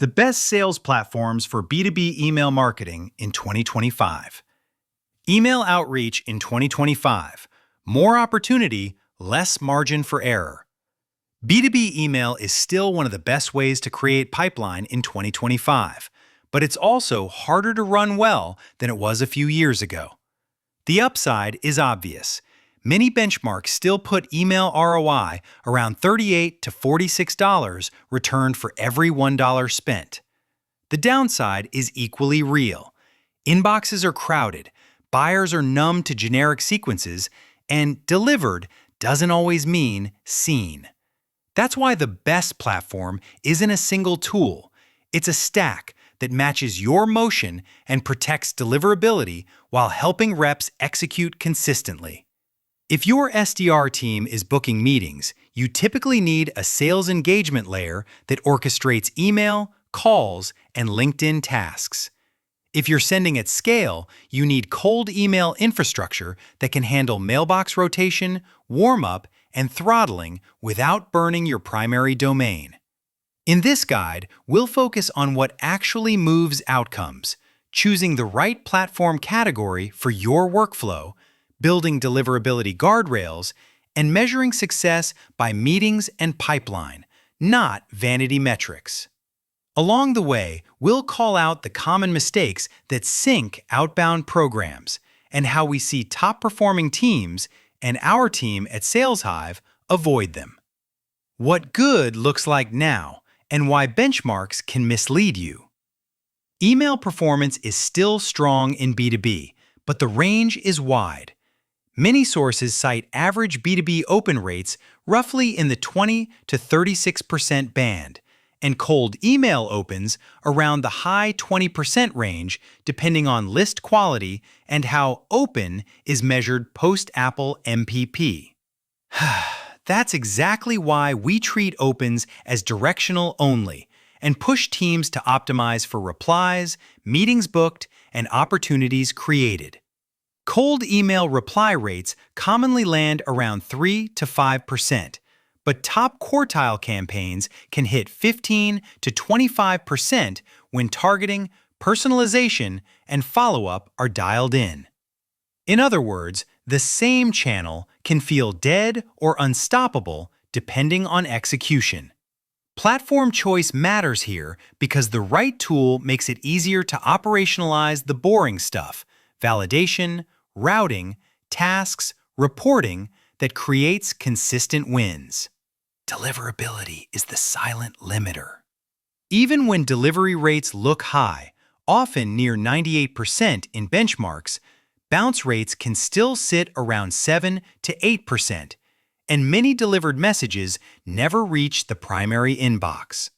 The best sales platforms for B2B email marketing in 2025. Email outreach in 2025. More opportunity, less margin for error. B2B email is still one of the best ways to create pipeline in 2025, but it's also harder to run well than it was a few years ago. The upside is obvious. Many benchmarks still put email ROI around $38 to $46 returned for every $1 spent. The downside is equally real. Inboxes are crowded, buyers are numb to generic sequences, and delivered doesn't always mean seen. That's why the best platform isn't a single tool. It's a stack that matches your motion and protects deliverability while helping reps execute consistently. If your SDR team is booking meetings, you typically need a sales engagement layer that orchestrates email, calls, and LinkedIn tasks. If you're sending at scale, you need cold email infrastructure that can handle mailbox rotation, warm-up, and throttling without burning your primary domain. In this guide, we'll focus on what actually moves outcomes, choosing the right platform category for your workflow, building deliverability guardrails, and measuring success by meetings and pipeline, not vanity metrics. Along the way, we'll call out the common mistakes that sink outbound programs and how we see top-performing teams and our team at SalesHive avoid them. What good looks like now and why benchmarks can mislead you. Email performance is still strong in B2B, but the range is wide. Many sources cite average B2B open rates roughly in the 20 to 36% band, and cold email opens around the high 20% range depending on list quality and how open is measured post-Apple MPP. That's exactly why we treat opens as directional only and push teams to optimize for replies, meetings booked, and opportunities created. Cold email reply rates commonly land around 3 to 5%, but top quartile campaigns can hit 15 to 25% when targeting, personalization, and follow-up are dialed in. In other words, the same channel can feel dead or unstoppable depending on execution. Platform choice matters here because the right tool makes it easier to operationalize the boring stuff, validation, routing, tasks, reporting that creates consistent wins. Deliverability is the silent limiter. Even when delivery rates look high, often near 98% in benchmarks, bounce rates can still sit around 7 to 8%, and many delivered messages never reach the primary inbox.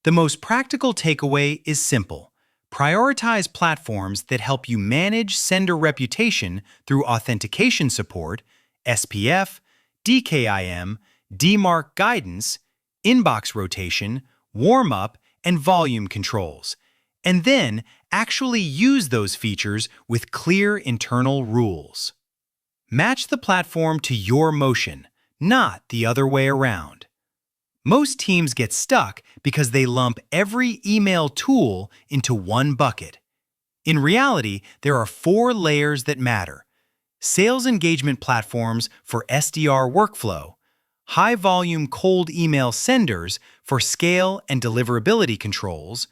The most practical takeaway is simple. Prioritize platforms that help you manage sender reputation through authentication support, SPF, DKIM, DMARC guidance, inbox rotation, warm-up, and volume controls, and then actually use those features with clear internal rules. Match the platform to your motion, not the other way around. Most teams get stuck because they lump every email tool into one bucket. In reality, there are 4 layers that matter: sales engagement platforms for SDR workflow, high-volume cold email senders for scale and deliverability controls,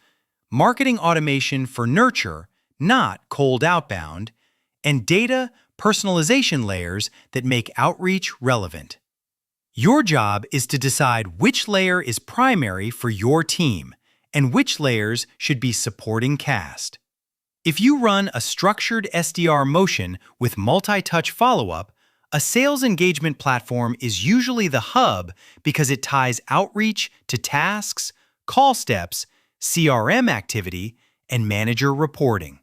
marketing automation for nurture, not cold outbound, and data personalization layers that make outreach relevant. Your job is to decide which layer is primary for your team and which layers should be supporting cast. If you run a structured SDR motion with multi-touch follow-up, a sales engagement platform is usually the hub because it ties outreach to tasks, call steps, CRM activity, and manager reporting.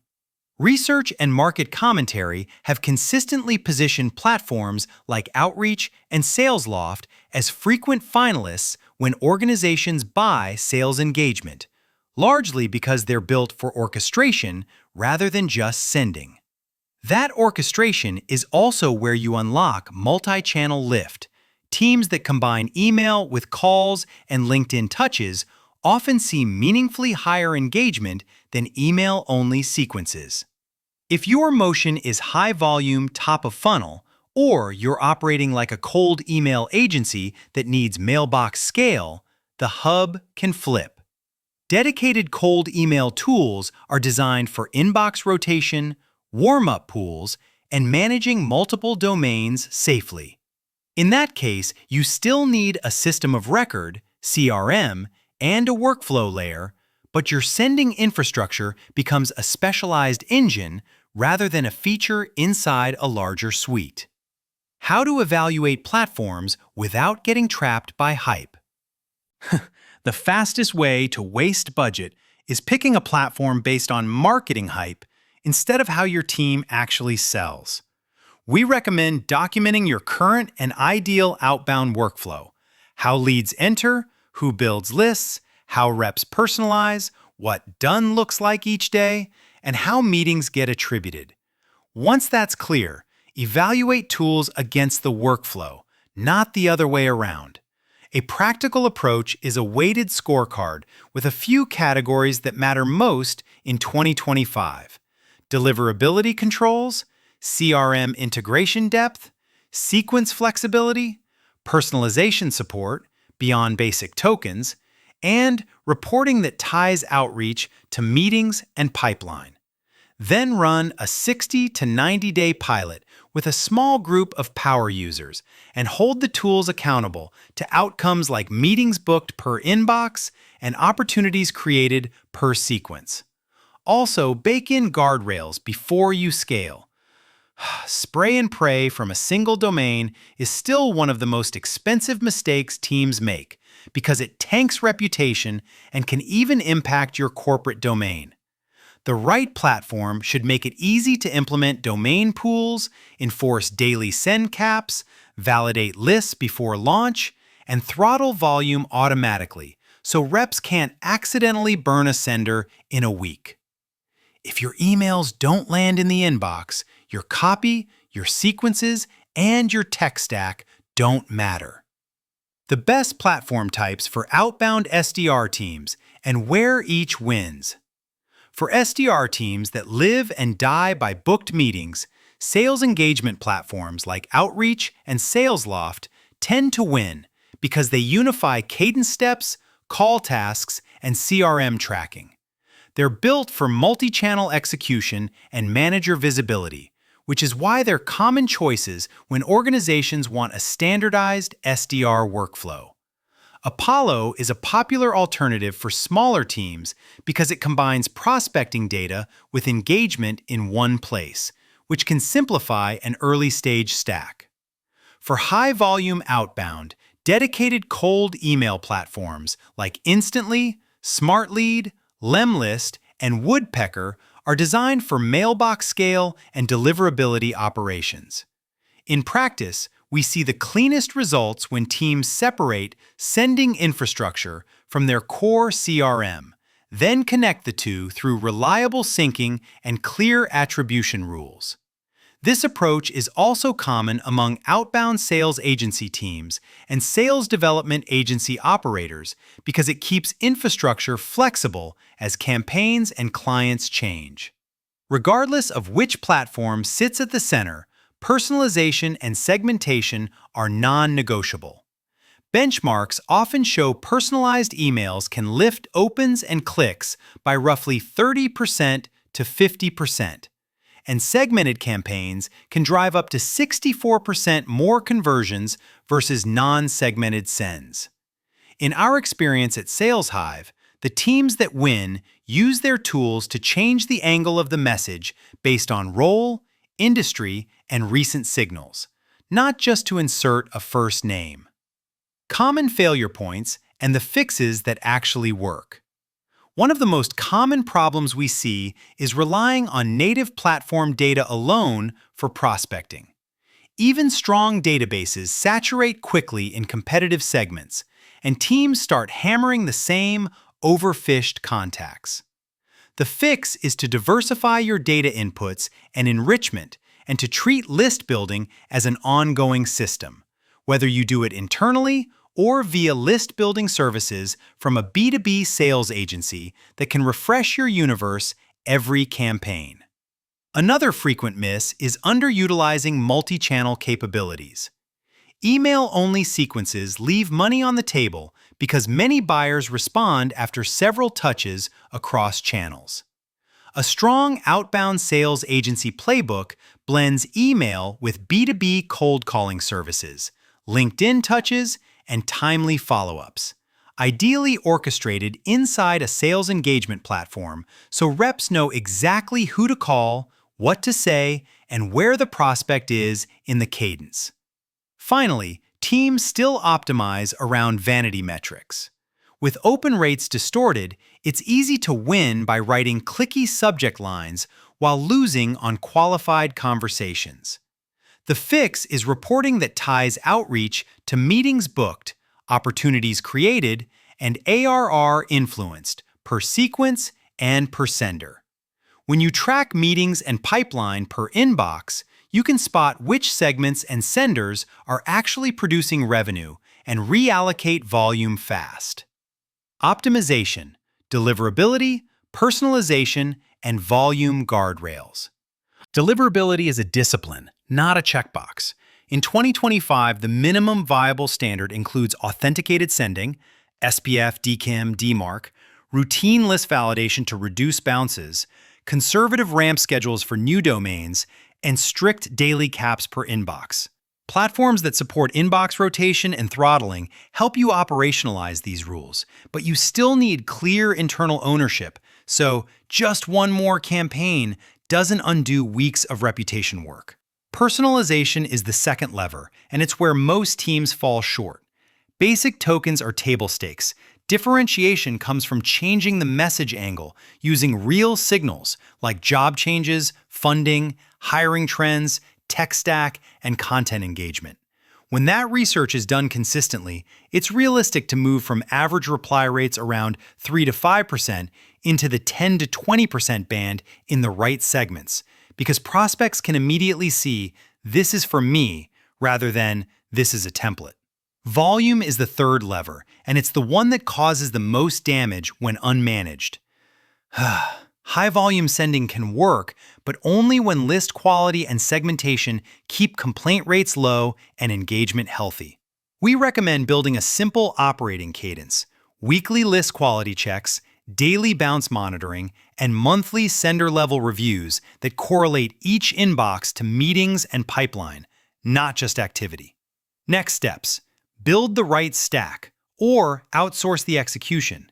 Research and market commentary have consistently positioned platforms like Outreach and SalesLoft as frequent finalists when organizations buy sales engagement, largely because they're built for orchestration rather than just sending. That orchestration is also where you unlock multi-channel lift. Teams that combine email with calls and LinkedIn touches often see meaningfully higher engagement than email-only sequences. If your motion is high volume, top of funnel, or you're operating like a cold email agency that needs mailbox scale, the hub can flip. Dedicated cold email tools are designed for inbox rotation, warm-up pools, and managing multiple domains safely. In that case, you still need a system of record, CRM, and a workflow layer, but your sending infrastructure becomes a specialized engine rather than a feature inside a larger suite. How to evaluate platforms without getting trapped by hype. The fastest way to waste budget is picking a platform based on marketing hype instead of how your team actually sells. We recommend documenting your current and ideal outbound workflow, how leads enter, who builds lists, how reps personalize, what done looks like each day, and how meetings get attributed. Once that's clear, evaluate tools against the workflow, not the other way around. A practical approach is a weighted scorecard with a few categories that matter most in 2025. Deliverability controls, CRM integration depth, sequence flexibility, personalization support beyond basic tokens, and reporting that ties outreach to meetings and pipeline. Then run a 60 to 90-day pilot with a small group of power users and hold the tools accountable to outcomes like meetings booked per inbox and opportunities created per sequence. Also, bake in guardrails before you scale. Spray and pray from a single domain is still one of the most expensive mistakes teams make because it tanks reputation and can even impact your corporate domain. The right platform should make it easy to implement domain pools, enforce daily send caps, validate lists before launch, and throttle volume automatically so reps can't accidentally burn a sender in a week. If your emails don't land in the inbox, your copy, your sequences, and your tech stack don't matter. The best platform types for outbound SDR teams and where each wins. For SDR teams that live and die by booked meetings, sales engagement platforms like Outreach and SalesLoft tend to win because they unify cadence steps, call tasks, and CRM tracking. They're built for multi-channel execution and manager visibility, which is why they're common choices when organizations want a standardized SDR workflow. Apollo is a popular alternative for smaller teams because it combines prospecting data with engagement in one place, which can simplify an early-stage stack. For high-volume outbound, dedicated cold email platforms like Instantly, SmartLead, Lemlist, and Woodpecker are designed for mailbox scale and deliverability operations. In practice, we see the cleanest results when teams separate sending infrastructure from their core CRM, then connect the two through reliable syncing and clear attribution rules. This approach is also common among outbound sales agency teams and sales development agency operators because it keeps infrastructure flexible as campaigns and clients change. Regardless of which platform sits at the center, personalization and segmentation are non-negotiable. Benchmarks often show personalized emails can lift opens and clicks by roughly 30% to 50%, and segmented campaigns can drive up to 64% more conversions versus non-segmented sends. In our experience at SalesHive, the teams that win use their tools to change the angle of the message based on role, industry, and recent signals, not just to insert a first name. Common failure points and the fixes that actually work. One of the most common problems we see is relying on native platform data alone for prospecting. Even strong databases saturate quickly in competitive segments, and teams start hammering the same overfished contacts. The fix is to diversify your data inputs and enrichment and to treat list building as an ongoing system, whether you do it internally or via list-building services from a B2B sales agency that can refresh your universe every campaign. Another frequent miss is underutilizing multi-channel capabilities. Email-only sequences leave money on the table because many buyers respond after several touches across channels. A strong outbound sales agency playbook blends email with B2B cold calling services, LinkedIn touches, and timely follow-ups, ideally orchestrated inside a sales engagement platform so reps know exactly who to call, what to say, and where the prospect is in the cadence. Finally, teams still optimize around vanity metrics. With open rates distorted, it's easy to win by writing clicky subject lines while losing on qualified conversations. The fix is reporting that ties outreach to meetings booked, opportunities created, and ARR influenced per sequence and per sender. When you track meetings and pipeline per inbox, you can spot which segments and senders are actually producing revenue and reallocate volume fast. Optimization, deliverability, personalization, and volume guardrails. Deliverability is a discipline, not a checkbox. In 2025, the minimum viable standard includes authenticated sending, SPF, DKIM, DMARC, routine list validation to reduce bounces, conservative ramp schedules for new domains, and strict daily caps per inbox. Platforms that support inbox rotation and throttling help you operationalize these rules, but you still need clear internal ownership, so just one more campaign doesn't undo weeks of reputation work. Personalization is the second lever, and it's where most teams fall short. Basic tokens are table stakes. Differentiation comes from changing the message angle using real signals like job changes, funding, hiring trends, tech stack, and content engagement. When that research is done consistently, it's realistic to move from average reply rates around 3 to 5% into the 10 to 20% band in the right segments, because prospects can immediately see this is for me rather than this is a template. Volume is the third lever, and it's the one that causes the most damage when unmanaged. High-volume sending can work, but only when list quality and segmentation keep complaint rates low and engagement healthy. We recommend building a simple operating cadence, weekly list quality checks, daily bounce monitoring, and monthly sender-level reviews that correlate each inbox to meetings and pipeline, not just activity. Next steps: build the right stack, or outsource the execution.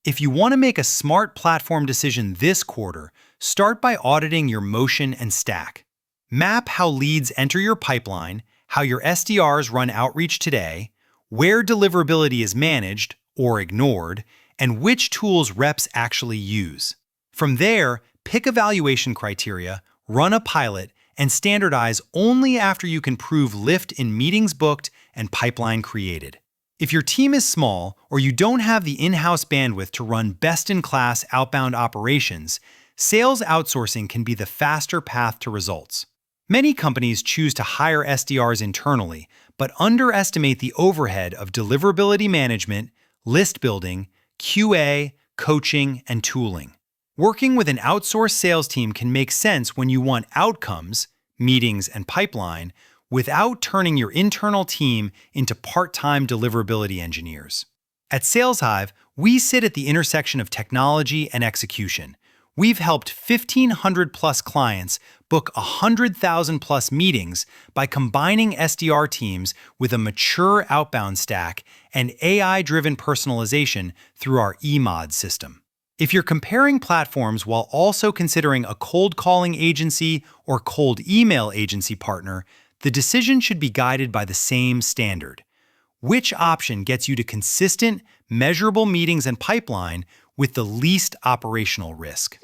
If you want to make a smart platform decision this quarter, start by auditing your motion and stack. Map how leads enter your pipeline, how your SDRs run outreach today, where deliverability is managed or ignored, and which tools reps actually use. From there, pick evaluation criteria, run a pilot, and standardize only after you can prove lift in meetings booked and pipeline created. If your team is small or you don't have the in-house bandwidth to run best-in-class outbound operations, sales outsourcing can be the faster path to results. Many companies choose to hire SDRs internally, but underestimate the overhead of deliverability management, list building, QA, coaching, and tooling. Working with an outsourced sales team can make sense when you want outcomes, meetings, and pipeline, without turning your internal team into part-time deliverability engineers. At SalesHive, we sit at the intersection of technology and execution. We've helped 1,500 plus clients book 100,000 plus meetings by combining SDR teams with a mature outbound stack and AI-driven personalization through our eMod system. If you're comparing platforms while also considering a cold calling agency or cold email agency partner, the decision should be guided by the same standard. Which option gets you to consistent, measurable meetings and pipeline with the least operational risk?